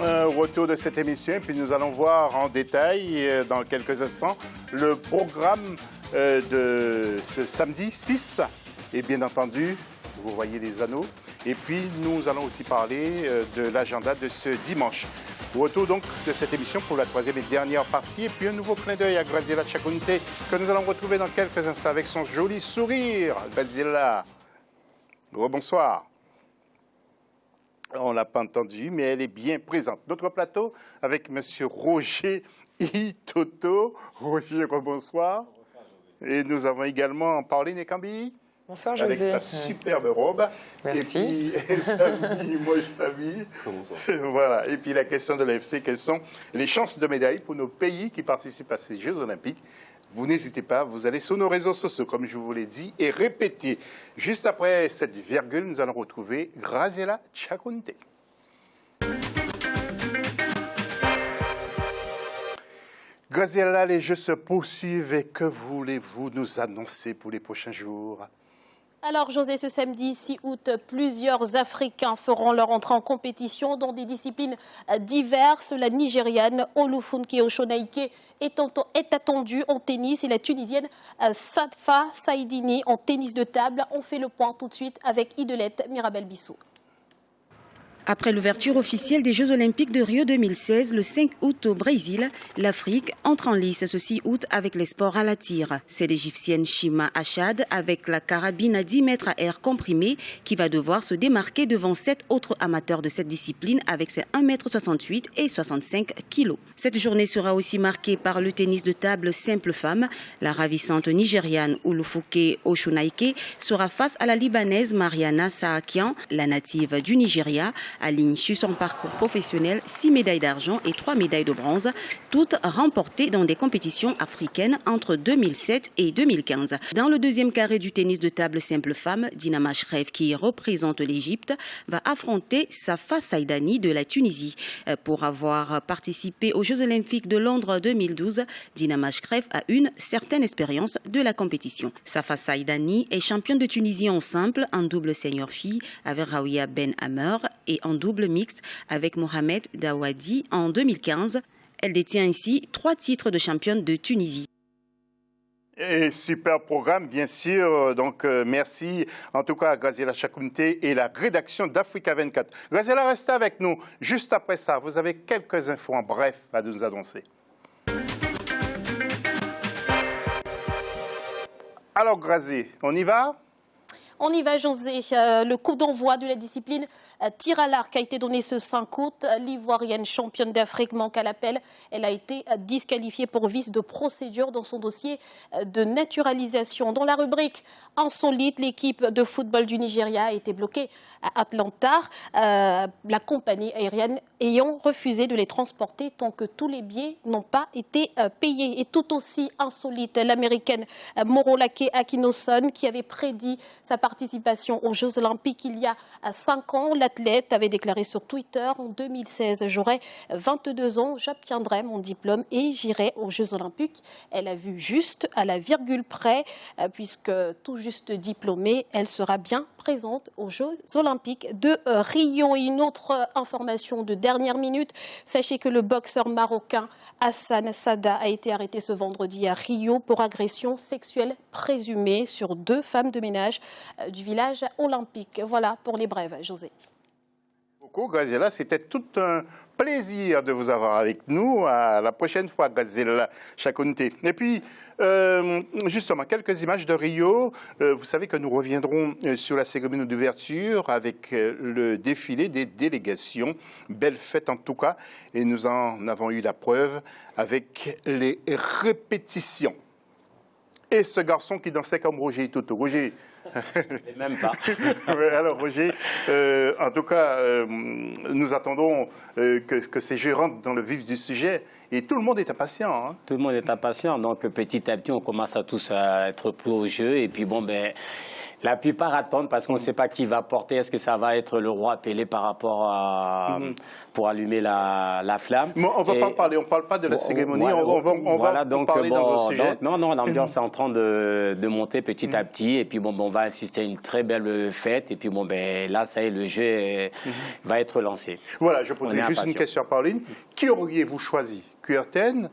Retour de cette émission, et puis nous allons voir en détail dans quelques instants le programme de ce samedi 6. Et bien entendu, vous voyez les anneaux. Et puis nous allons aussi parler de l'agenda de ce dimanche. Retour donc de cette émission pour la troisième et dernière partie. Et puis un nouveau clin d'œil à Graziella Ciaconte que nous allons retrouver dans quelques instants avec son joli sourire. Graziella, rebonsoir. On ne l'a pas entendu, mais elle est bien présente. Notre plateau avec M. Roger Itoto. Roger, rebonsoir. Bonsoir, José. Et nous avons également Pauline Ekambi. Bonsoir, José. Avec sa superbe robe. Merci. Et puis, Samy Mojavi. Voilà. Et puis, la question de l'AFC, quelles sont les chances de médaille pour nos pays qui participent à ces Jeux Olympiques? Vous n'hésitez pas, vous allez sur nos réseaux sociaux, comme je vous l'ai dit, et répétez. Juste après cette virgule, nous allons retrouver Graziella Ciaconte. Graziella, les Jeux se poursuivent et que voulez-vous nous annoncer pour les prochains jours? Alors, José, ce samedi 6 août, plusieurs Africains feront leur entrée en compétition dans des disciplines diverses. La Nigériane Olufunke Oshonaike est attendue en tennis et la Tunisienne Safa Saïdini en tennis de table. On fait le point tout de suite avec Idelette Mirabel-Bissot. Après l'ouverture officielle des Jeux Olympiques de Rio 2016, le 5 août au Brésil, l'Afrique entre en lice ce 6 août avec les sports à la tire. C'est l'Égyptienne Shima Achad avec la carabine à 10 mètres à air comprimé qui va devoir se démarquer devant 7 autres amateurs de cette discipline avec ses 1,68 m et 65 kg. Cette journée sera aussi marquée par le tennis de table simple femme. La ravissante nigériane Olufunke Oshonaike sera face à la libanaise Mariana Saakian, la native du Nigeria, aligne sur son parcours professionnel 6 médailles d'argent et 3 médailles de bronze, toutes remportées dans des compétitions africaines entre 2007 et 2015. Dans le deuxième carré du tennis de table simple femme, Dina Mashref, qui représente l'Égypte, va affronter Safa Saïdani de la Tunisie. Pour avoir participé aux Jeux Olympiques de Londres 2012, Dina Mashref a une certaine expérience de la compétition. Safa Saïdani est championne de Tunisie en simple, en double senior-fille avec Raouia Ben Hammer et en double mixte avec Mohamed Dawadi en 2015. Elle détient ainsi 3 titres de championne de Tunisie. Et super programme, bien sûr. Donc, merci en tout cas à Graziella Ciaconte et la rédaction d'Africa 24. Graziella, restez avec nous. Juste après ça, vous avez quelques infos en bref à nous annoncer. Alors, Graziella, on y va? On y va, José. Le coup d'envoi de la discipline tir à l'arc a été donné ce 5 août. L'Ivoirienne championne d'Afrique manque à l'appel. Elle a été disqualifiée pour vice de procédure dans son dossier de naturalisation. Dans la rubrique insolite, l'équipe de football du Nigeria a été bloquée à Atlanta. La compagnie aérienne ayant refusé de les transporter tant que tous les billets n'ont pas été payés. Et tout aussi insolite, l'américaine Morolake Akinoson qui avait prédit sa participation aux Jeux Olympiques il y a 5 ans. L'athlète avait déclaré sur Twitter en 2016 « J'aurai 22 ans, j'obtiendrai mon diplôme et j'irai aux Jeux Olympiques ». Elle a vu juste à la virgule près, puisque tout juste diplômée, elle sera bien présente aux Jeux Olympiques de Rio. Et une autre information de dernière minute, sachez que le boxeur marocain Hassan Sada a été arrêté ce vendredi à Rio pour agression sexuelle présumée sur 2 femmes de ménage du village olympique. Voilà pour les brèves, José. Beaucoup, Graziella, c'était tout un plaisir de vous avoir avec nous. À la prochaine fois, Graziella Ciaconte. Et puis, justement, quelques images de Rio. Vous savez que nous reviendrons sur la cérémonie d'ouverture avec le défilé des délégations. Belle fête en tout cas. Et nous en avons eu la preuve avec les répétitions. Et ce garçon qui dansait comme Roger Itoto. Roger. Et même pas. Alors Roger, en tout cas, nous attendons que ces jeux rentrent dans le vif du sujet. et tout le monde est impatient. Hein. Tout le monde est impatient, donc petit à petit, on commence à tous à être pris au jeu. Et puis bon, ben, la plupart attendent parce qu'on ne sait pas qui va porter. Est-ce que ça va être le roi Pelé par rapport à pour allumer la flamme? Mais on ne va pas parler, on ne parle pas de la cérémonie, on va donc, parler dans un sujet. Donc, non, l'ambiance est en train de monter petit à petit. Et puis bon, on va assister à une très belle fête. Et puis bon, ben, là, ça y est, le jeu va être lancé. Voilà, je posais juste une question à Pauline. Qui auriez-vous choisi, Kuerten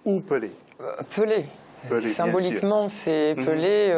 ou Pelé? Pelé. Symboliquement, c'est Pelé.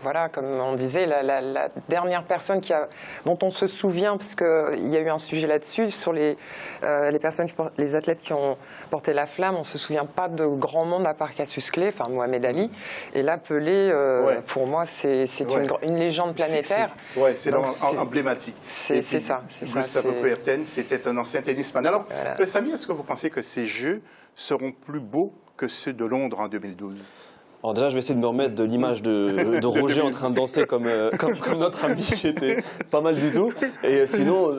Voilà, comme on disait, la dernière personne dont on se souvient, parce qu'il y a eu un sujet là-dessus, sur les athlètes qui ont porté la flamme, on ne se souvient pas de grand monde à part Cassius Clay, enfin Mohamed Ali. Et là, Pelé, pour moi, c'est une légende planétaire. Oui, c'est emblématique. C'est ça. Gustavo Kuerten, c'était un ancien tennisman. Alors, Samy, est-ce que vous pensez que ces Jeux seront plus beaux que ceux de Londres en 2012 ? Alors déjà, je vais essayer de me remettre de l'image de Roger en train de danser comme notre ami, qui était pas mal du tout. Et sinon,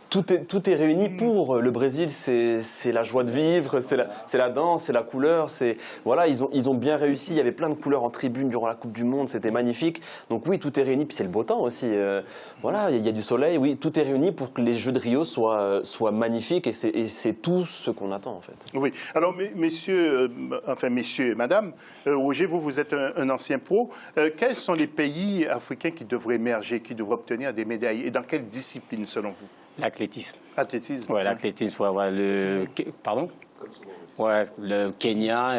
tout est réuni pour le Brésil. C'est la joie de vivre, c'est la danse, c'est la couleur. Voilà, ils ont bien réussi. Il y avait plein de couleurs en tribune durant la Coupe du Monde. C'était magnifique. Donc oui, tout est réuni. Puis c'est le beau temps aussi. Voilà, il y a du soleil. Oui, tout est réuni pour que les Jeux de Rio soient magnifiques. Et c'est tout ce qu'on attend en fait. Oui. Alors messieurs et madame, Roger, vous êtes un ancien pro. Quels sont les pays africains qui devraient émerger, qui devraient obtenir des médailles? Et dans quelle discipline selon vous? L'athlétisme. Athlétisme. Ouais, l'athlétisme. Pardon? Ouais, le Kenya,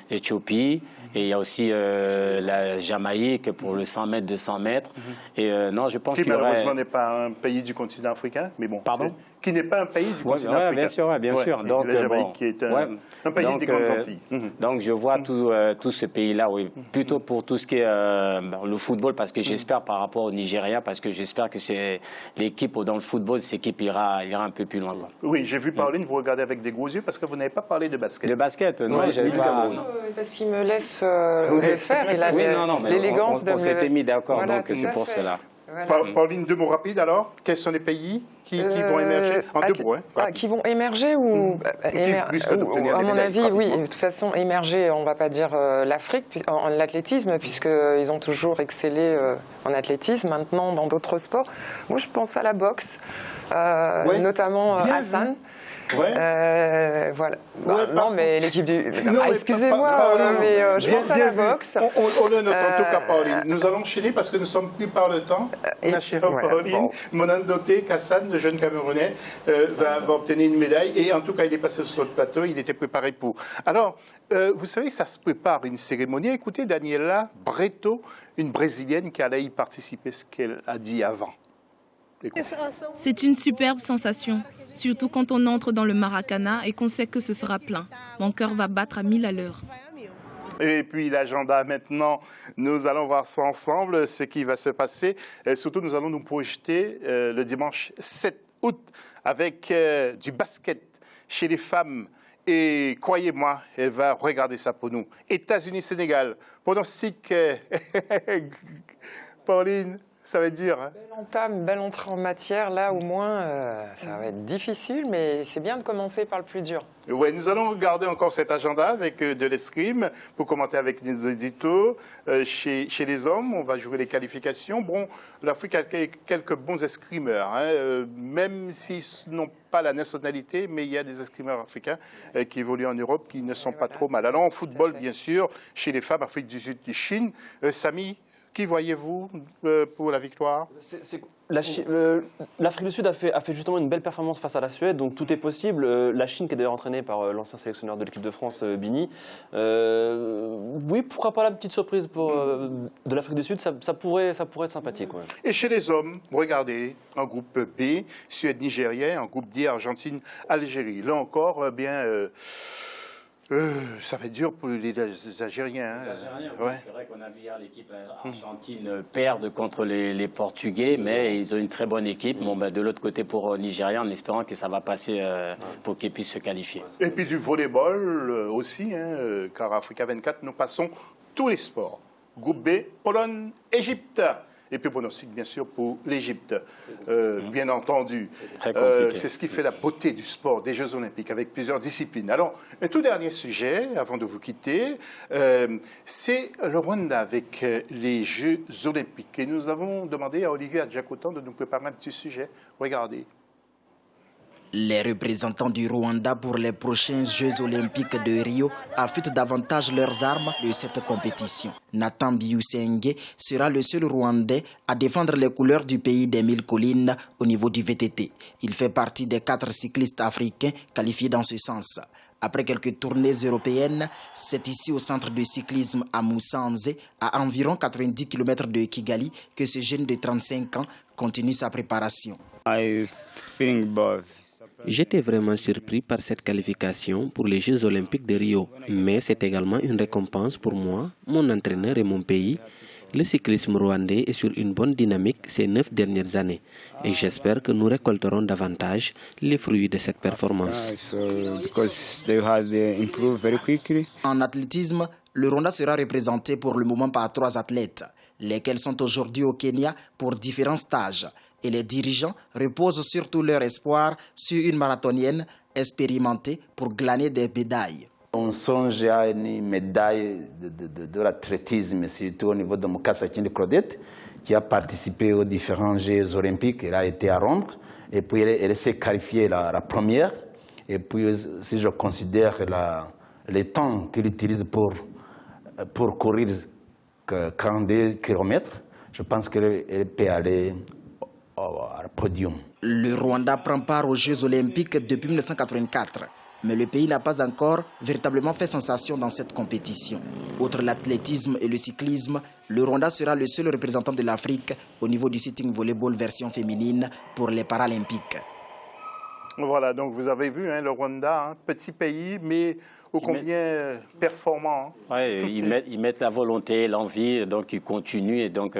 l'Éthiopie, et il y a aussi la Jamaïque pour le 100 mètres, 200 mètres. Et non, je pense qui qu'il y aurait... malheureusement n'est pas un pays du continent africain, mais bon. Pardon? Qui n'est pas un pays du continent africain. Bien sûr. Donc, la Jamaïque qui est un pays des grandes Antilles. Donc je vois tout ce pays-là, oui, plutôt pour tout ce qui est le football, parce que j'espère par rapport au Nigeria, parce que j'espère que c'est l'équipe dans le football, cette équipe ira un peu plus loin. Quoi. Oui, j'ai vu Pauline, vous regardez avec des gros yeux parce que vous n'avez pas parlé de basket. De basket, non, j'avais pas... Parce qu'il me laisse le faire, il a l'élégance de me... On s'était mis d'accord, donc c'est pour cela. Voilà. Pauline, deux mots rapides alors. Quels sont les pays qui vont émerger en deux mots, qui vont émerger ou à mon avis, oui. De toute façon, émerger, on ne va pas dire l'Afrique, l'athlétisme, puisqu'ils ont toujours excellé en athlétisme. Maintenant, dans d'autres sports, moi, je pense à la boxe, notamment Hassan. Voilà. Non, mais l'équipe du... excusez-moi, mais je pense à la boxe. On le note en tout cas, Pauline. Nous allons enchaîner parce que nous sommes pris par le temps. Ma chère Pauline, on a noté qu'Hassan, le jeune Camerounais, va obtenir une médaille. Et en tout cas, il est passé sur le plateau, il était préparé pour. Alors, vous savez, ça se prépare une cérémonie. Écoutez, Daniela Breto, une Brésilienne qui allait y participer, ce qu'elle a dit avant. C'est une superbe sensation, surtout quand on entre dans le Maracana et qu'on sait que ce sera plein. Mon cœur va battre à 1000 à l'heure. Et puis l'agenda maintenant, nous allons voir ça ensemble, ce qui va se passer. Surtout, nous allons nous projeter le dimanche 7 août avec du basket chez les femmes. Et croyez-moi, elle va regarder ça pour nous. États-Unis-Sénégal, pronostic, Pauline. Ça va être dur. Hein? Belle entrée en matière. Là, au moins, ça va être difficile, mais c'est bien de commencer par le plus dur. Oui, nous allons regarder encore cet agenda avec de l'escrime pour commenter avec les éditos. Chez les hommes, on va jouer les qualifications. Bon, l'Afrique a quelques bons escrimeurs, hein, même s'ils n'ont pas la nationalité, mais il y a des escrimeurs africains qui évoluent en Europe qui ne sont pas trop mal. Alors, en football, bien sûr, chez les femmes, Afrique du Sud et Chine. Samy, qui voyez-vous pour la victoire? L'Afrique du Sud a fait justement une belle performance face à la Suède, donc tout est possible. La Chine, qui est d'ailleurs entraînée par l'ancien sélectionneur de l'équipe de France, Bini. Oui, pourquoi pas la petite surprise de l'Afrique du Sud, ça pourrait être sympathique. Ouais. Et chez les hommes, regardez, en groupe B, Suède-Nigérien, en groupe D, Argentine-Algérie. Là encore, ça va être dur pour les Algériens. Ouais. C'est vrai qu'on a vu hier l'équipe argentine perdre contre les Portugais, mais ils ont une très bonne équipe. Bon, de l'autre côté, pour Nigeria, en espérant que ça va passer pour qu'ils puissent se qualifier. Et puis du volleyball aussi, car Africa 24, nous passons tous les sports. Groupe B, Pologne, Égypte. Et puis pronostic, bien sûr, pour l'Égypte, bien entendu. C'est ce qui fait la beauté du sport, des Jeux Olympiques, avec plusieurs disciplines. Alors, un tout dernier sujet, avant de vous quitter, c'est le Rwanda avec les Jeux Olympiques. Et nous avons demandé à Olivier Adjakotan de nous préparer un petit sujet. Regardez. Les représentants du Rwanda pour les prochains Jeux Olympiques de Rio affûtent davantage leurs armes de cette compétition. Nathan Biusenge sera le seul Rwandais à défendre les couleurs du pays des 1000 collines au niveau du VTT. Il fait partie des 4 cyclistes africains qualifiés dans ce sens. Après quelques tournées européennes, c'est ici au centre de cyclisme à Musanze, à environ 90 km de Kigali, que ce jeune de 35 ans continue sa préparation. J'étais vraiment surpris par cette qualification pour les Jeux Olympiques de Rio, mais c'est également une récompense pour moi, mon entraîneur et mon pays. Le cyclisme rwandais est sur une bonne dynamique ces 9 dernières années et j'espère que nous récolterons davantage les fruits de cette performance. En athlétisme, le Rwanda sera représenté pour le moment par 3 athlètes, lesquels sont aujourd'hui au Kenya pour différents stages. Et les dirigeants reposent surtout leur espoir sur une marathonienne expérimentée pour glaner des médailles. On songe à une médaille de l'athlétisme, surtout au niveau de Mukasa Kindi Claudette, qui a participé aux différents Jeux Olympiques. Elle a été à Rome, et puis elle s'est qualifiée la première. Et puis, si je considère les temps qu'elle utilise pour courir 42 km, je pense qu'elle peut aller au podium. Le Rwanda prend part aux Jeux Olympiques depuis 1984. Mais le pays n'a pas encore véritablement fait sensation dans cette compétition. Outre l'athlétisme et le cyclisme, le Rwanda sera le seul représentant de l'Afrique au niveau du sitting volleyball version féminine pour les Paralympiques. Voilà, donc vous avez vu, le Rwanda, petit pays, mais ô combien performant. Oui, ils mettent la volonté, l'envie, donc ils continuent et donc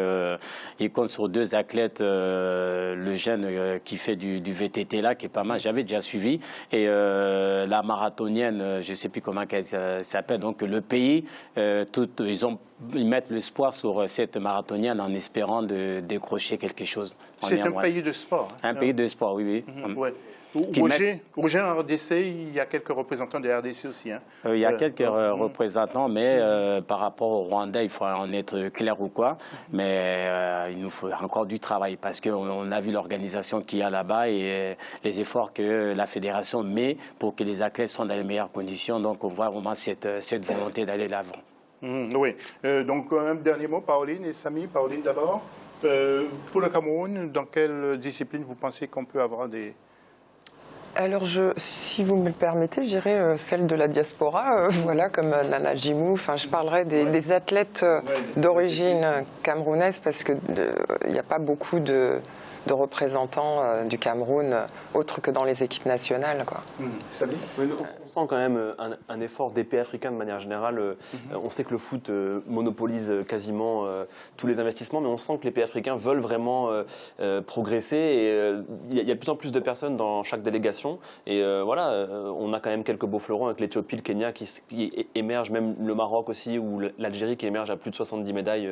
ils comptent sur 2 athlètes, le jeune qui fait du VTT là, qui est pas mal, j'avais déjà suivi, et la marathonienne, je ne sais plus comment elle s'appelle, donc le pays, ils mettent l'espoir sur cette marathonienne en espérant de décrocher quelque chose. C'est un pays de sport. Un pays de sport, oui. Ouais. Roger, en RDC, il y a quelques représentants de RDC aussi. Il y a quelques représentants, mais par rapport au Rwanda, il faut en être clair ou quoi. Mais il nous faut encore du travail parce qu'on a vu l'organisation qu'il y a là-bas et les efforts que la fédération met pour que les athlètes soient dans les meilleures conditions. Donc on voit vraiment cette volonté d'aller de l'avant. Oui. Donc un dernier mot, Pauline et Samy. Pauline d'abord. Pour le Cameroun, dans quelle discipline vous pensez qu'on peut avoir des... Alors, si vous me le permettez, je dirais celle de la diaspora, voilà, comme Nana Djimou. Enfin, je parlerai des athlètes d'origine camerounaise parce qu'il n'y a pas beaucoup de représentants du Cameroun autres que dans les équipes nationales, quoi. Samy ? On sent quand même un effort des pays africains de manière générale. On sait que le foot monopolise quasiment tous les investissements, mais on sent que les pays africains veulent vraiment progresser. Et il y a de plus en plus de personnes dans chaque délégation. Et voilà, on a quand même quelques beaux fleurons avec l'Éthiopie, le Kenya qui émergent, même le Maroc aussi, ou l'Algérie qui émerge à plus de 70 médailles.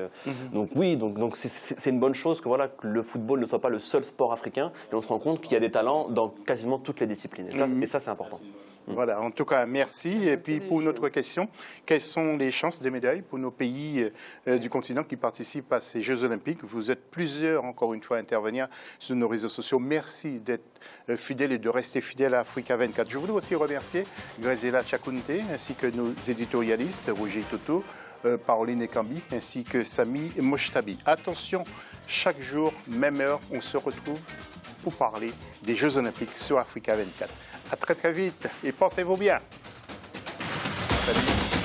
Donc oui, donc c'est une bonne chose que, voilà, que le football ne soit pas le seul sport africain. Et on se rend compte qu'il y a des talents dans quasiment toutes les disciplines. Et ça c'est important. Voilà, en tout cas, merci. Et puis, pour une autre question, quelles sont les chances de médailles pour nos pays du continent qui participent à ces Jeux Olympiques? Vous êtes plusieurs, encore une fois, à intervenir sur nos réseaux sociaux. Merci d'être fidèles et de rester fidèles à Africa 24. Je voudrais aussi remercier Graziella Chakunte, ainsi que nos éditorialistes, Roger Toto, Pauline Ekambi, ainsi que Samy Mochtabi. Attention, chaque jour, même heure, on se retrouve pour parler des Jeux Olympiques sur Africa 24. À très très vite et portez-vous bien. Salut.